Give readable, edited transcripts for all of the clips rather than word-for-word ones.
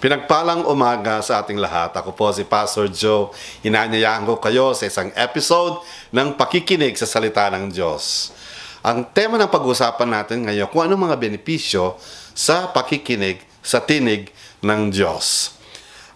Pinagpalang umaga sa ating lahat. Ako po si Pastor Joe. Inaanyayahan ko kayo sa isang episode ng pakikinig sa salita ng Diyos. Ang tema ng pag-usapan natin ngayon, kung anong mga benepisyo sa pakikinig sa tinig ng Diyos.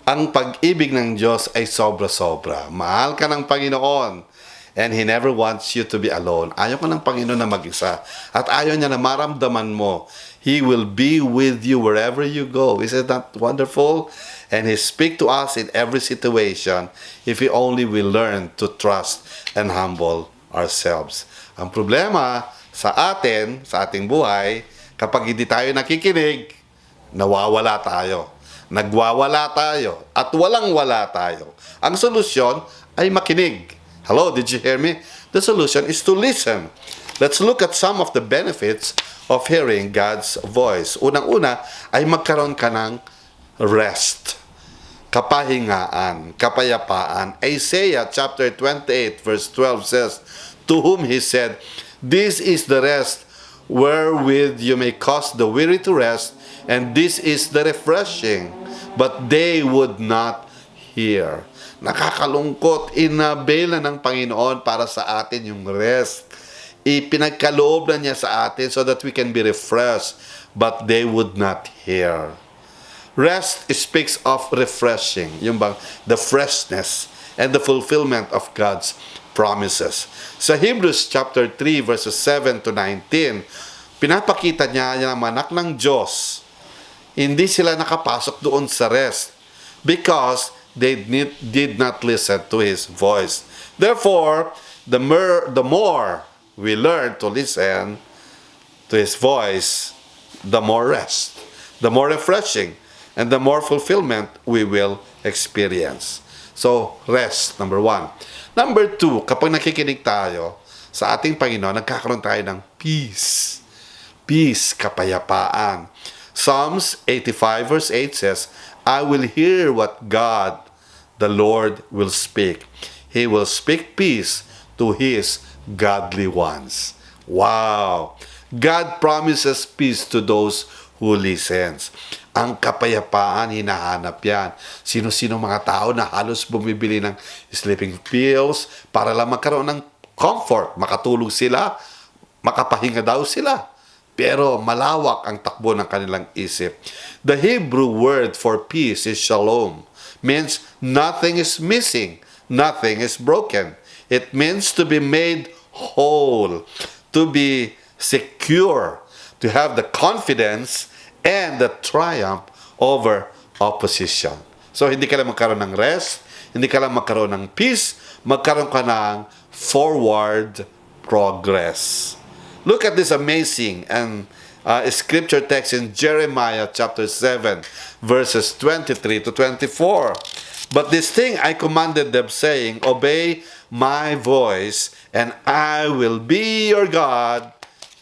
Ang pag-ibig ng Diyos ay sobra-sobra. Mahal ka ng Panginoon. And He never wants you to be alone. Ayaw ko ng Panginoon na mag-isa. At ayaw niya na maramdaman mo. He will be with you wherever you go. Isn't that wonderful? And He speaks to us in every situation if we only will learn to trust and humble ourselves. Ang problema sa atin, sa ating buhay, kapag hindi tayo nakikinig, nawawala tayo. Nagwawala tayo. At walang-wala tayo. Ang solusyon ay makinig. Hello, did you hear me? The solution is to listen. Let's look at some of the benefits of hearing God's voice. Unang-una ay magkaroon ka ng rest, kapahingaan, kapayapaan. Isaiah chapter 28 verse 12 says, "To whom He said, This is the rest wherewith you may cause the weary to rest, and this is the refreshing. But they would not hear." Nakakalungkot, inabela ng Panginoon para sa atin yung rest. Ipinagkaloob na niya sa atin so that we can be refreshed, but they would not hear. Rest speaks of refreshing, yung bang the freshness and the fulfillment of God's promises. Sa Hebrews chapter 3 verses 7 to 19, pinapakita niya yung anak ng Diyos. Hindi sila nakapasok doon sa rest because they did not listen to His voice. Therefore, the more we learn to listen to His voice, the more rest, the more refreshing, and the more fulfillment we will experience. So, rest, number 1. Number 2, kapag nakikinig tayo sa ating Panginoon, nagkakaroon tayo ng peace. Peace, kapayapaan. Psalms 85 verse 8 says, "I will hear what God, the Lord, will speak. He will speak peace to His godly ones." Wow! God promises peace to those who listens. Ang kapayapaan, hinahanap yan. Sino-sino mga tao na halos bumibili ng sleeping pills para lang magkaroon ng comfort. Makatulog sila, makapahinga daw sila. Pero malawak ang takbo ng kanilang isip. The Hebrew word for peace is shalom. Means nothing is missing, nothing is broken. It means to be made whole, to be secure, to have the confidence and the triumph over opposition. So hindi ka lang magkaroon ng rest, hindi ka lang magkaroon ng peace, magkaroon ka ng forward progress. Look at this amazing and scripture text in Jeremiah chapter 7 verses 23 to 24. "But this thing I commanded them, saying, Obey my voice, and I will be your God,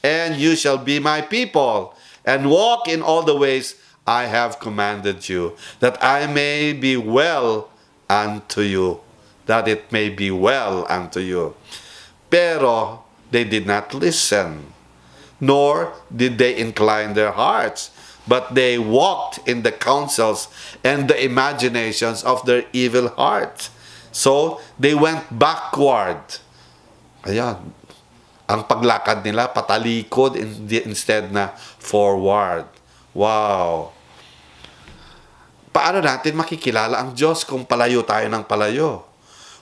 and you shall be my people, and walk in all the ways I have commanded you, that I may be well unto you." That it may be well unto you. Pero they did not listen, nor did they incline their hearts, but they walked in the counsels and the imaginations of their evil heart. So, they went backward. Ayan. Ang paglakad nila, patalikod instead na forward. Wow. Paano natin makikilala ang Diyos kung palayo tayo ng palayo?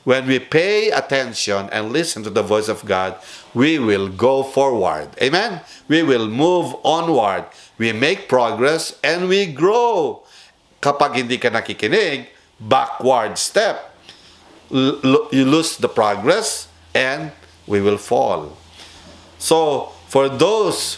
When we pay attention and listen to the voice of God, we will go forward. Amen? We will move onward. We make progress and we grow. Kapag hindi ka nakikinig, backward step. You lose the progress and we will fall. So, for those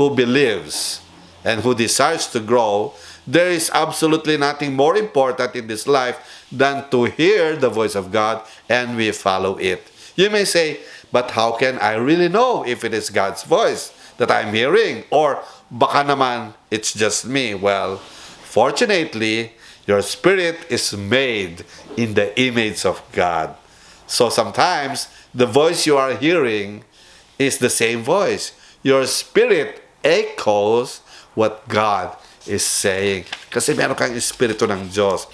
who believes and who desires to grow, there is absolutely nothing more important in this life than to hear the voice of God and we follow it. You may say, but how can I really know if it is God's voice that I'm hearing? Or baka naman it's just me. Well, fortunately, your spirit is made in the image of God. So sometimes the voice you are hearing is the same voice. Your spirit echoes what God is saying. Kasi meron kang Espiritu ng Diyos.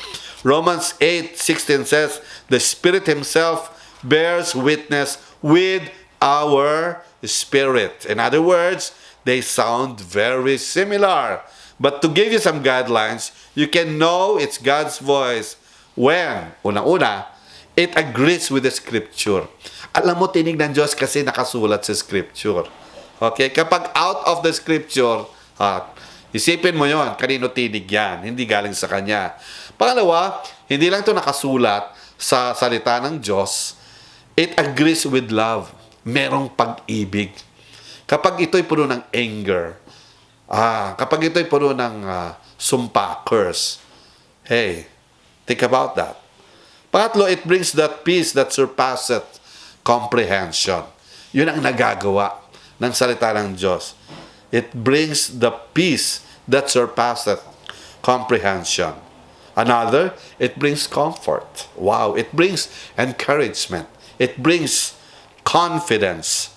Romans 8:16 says, the Spirit Himself bears witness with our spirit. In other words, they sound very similar. But to give you some guidelines, you can know it's God's voice when, unang-una, it agrees with the Scripture. Alam mo, tinig ng Diyos kasi nakasulat sa Scripture. Okay? Kapag out of the Scripture, isipin mo yon, kanino tinig yan, hindi galing sa Kanya. Pangalawa, hindi lang ito nakasulat sa salita ng Diyos, it agrees with love. Merong pag-ibig. Kapag ito'y puno ng anger, kapag ito'y puno ng sumpa, curse, hey, think about that. Pangatlo, it brings that peace that surpasseth comprehension. Yun ang nagagawa ng salita ng Diyos. It brings the peace that surpasseth comprehension. Another, it brings comfort. Wow, it brings encouragement. It brings confidence.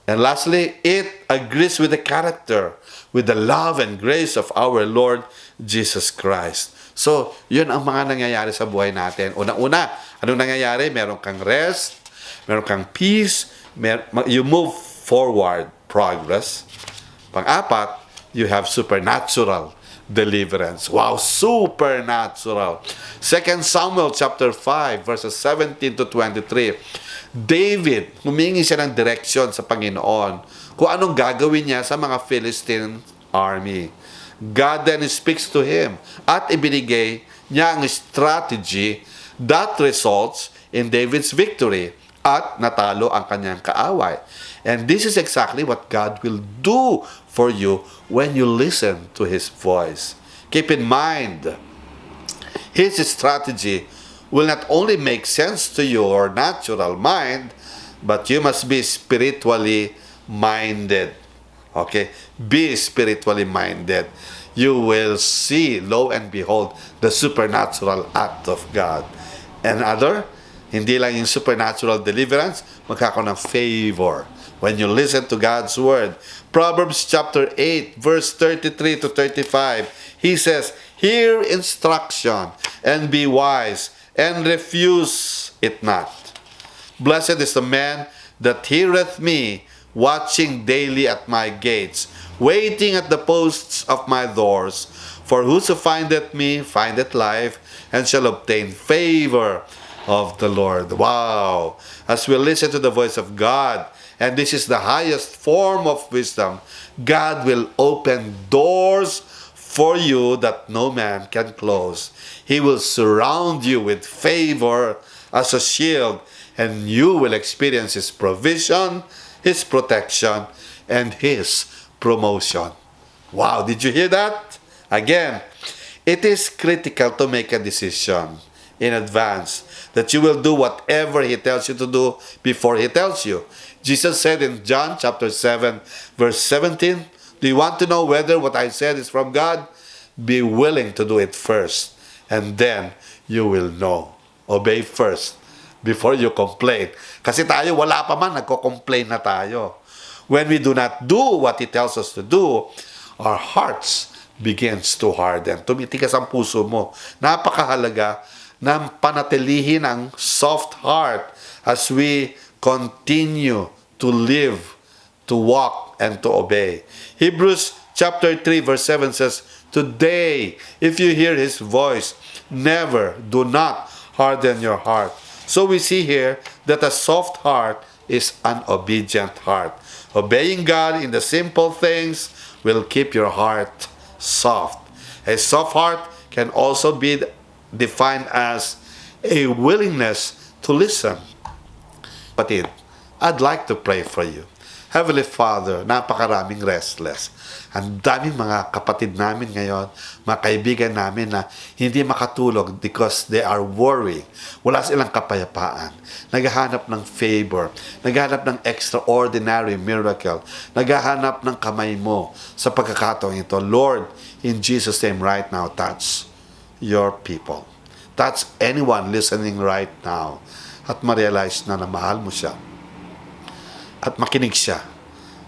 And lastly, it agrees with the character, with the love and grace of our Lord Jesus Christ. So, yun ang mga nangyayari sa buhay natin. Una-una, anong nangyayari? Meron kang rest, meron kang peace, you move forward, progress. Pang-apat, you have supernatural deliverance. Wow, supernatural. 2 Samuel chapter 5 verses 17 to 23. David, humingi siya ng direksyon sa Panginoon kung anong gagawin niya sa mga Philistine army. God then speaks to him at ibinigay niya ang strategy that results in David's victory at natalo ang kanyang kaaway. And this is exactly what God will do for you when you listen to His voice. Keep in mind, His strategy will not only make sense to your natural mind, but you must be spiritually minded. Okay? Be spiritually minded. You will see, lo and behold, the supernatural act of God. And hindi lang yung supernatural deliverance, magkakaroon ng favor when you listen to God's word. Proverbs chapter 8, verse 33 to 35, he says, hear instruction and be wise, and refuse it not. Blessed is the man that heareth me, watching daily at my gates, waiting at the posts of my doors. For whoso findeth me findeth life, and shall obtain favor of the Lord. Wow! As we listen to the voice of God, and this is the highest form of wisdom, God will open doors for you that no man can close. He will surround you with favor as a shield, and you will experience His provision, His protection, and His promotion. Wow, did you hear that? Again, it is critical to make a decision in advance that you will do whatever He tells you to do before He tells you. Jesus said in John chapter 7, verse 17, do you want to know whether what I said is from God? Be willing to do it first, and then you will know. Obey first before you complain. Kasi tayo, wala pa man, nagko-complain na tayo. When we do not do what He tells us to do, our hearts begins to harden. Tumitigas ang puso mo. Napakahalaga na panatilihin ang soft heart as we continue to live, to walk, and to obey. Hebrews chapter 3 verse 7 says, today, if you hear His voice, do not harden your heart. So we see here that a soft heart is an obedient heart. Obeying God in the simple things will keep your heart soft. A soft heart can also be defined as a willingness to listen. Kapatid, I'd like to pray for you. Heavenly Father, napakaraming restless. Ang daming mga kapatid namin ngayon, mga kaibigan namin na hindi makatulog because they are worried. Wala silang kapayapaan. Naghahanap ng favor. Naghahanap ng extraordinary miracle. Naghahanap ng kamay mo sa pagkakataong ito. Lord, in Jesus' name right now, touch your people. Touch anyone listening right now at ma-realize na mahal mo siya. At makinig siya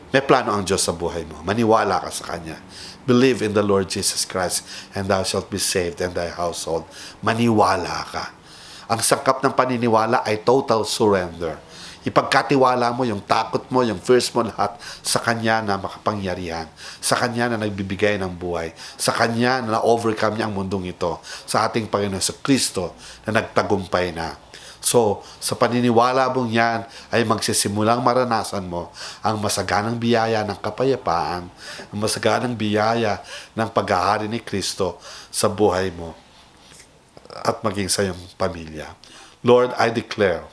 May plano ang Diyos sa buhay mo. Maniwala ka sa Kanya. Believe in the Lord Jesus Christ and thou shalt be saved and thy household. Maniwala ka. Ang sangkap ng paniniwala ay total surrender. Ipagkatiwala mo yung takot mo, yung fears mo lahat sa Kanya na makapangyarihan, sa Kanya na nagbibigay ng buhay, sa Kanya na na-overcome niya ang mundong ito, sa ating Panginoon sa Kristo na nagtagumpay na. So, sa paniniwala mong yan ay magsisimulang maranasan mo ang masaganang biyaya ng kapayapaan, ang masaganang biyaya ng paghahari ni Kristo sa buhay mo at maging sa iyong pamilya. Lord, I declare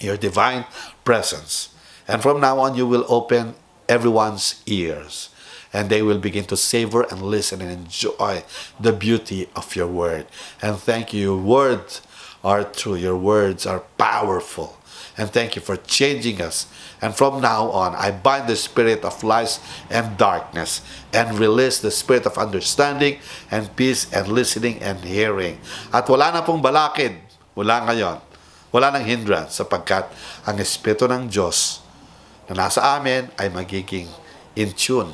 your divine presence. And from now on, you will open everyone's ears. And they will begin to savor and listen and enjoy the beauty of your word. And thank you. Your words are true. Your words are powerful. And thank you for changing us. And from now on, I bind the spirit of lies and darkness and release the spirit of understanding and peace and listening and hearing. At wala na pong balakid mula ngayon. Wala nang hindrance sapagkat ang Espiritu ng Diyos na nasa amin ay magiging in tune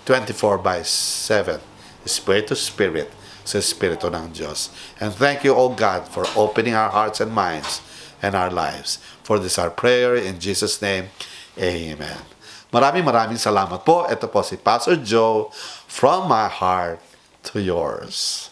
24/7, Spirit to Spirit, sa Espiritu ng Diyos. And thank you, O God, for opening our hearts and minds and our lives. For this our prayer in Jesus' name. Amen. Maraming salamat po. Ito po si Pastor Joe from my heart to yours.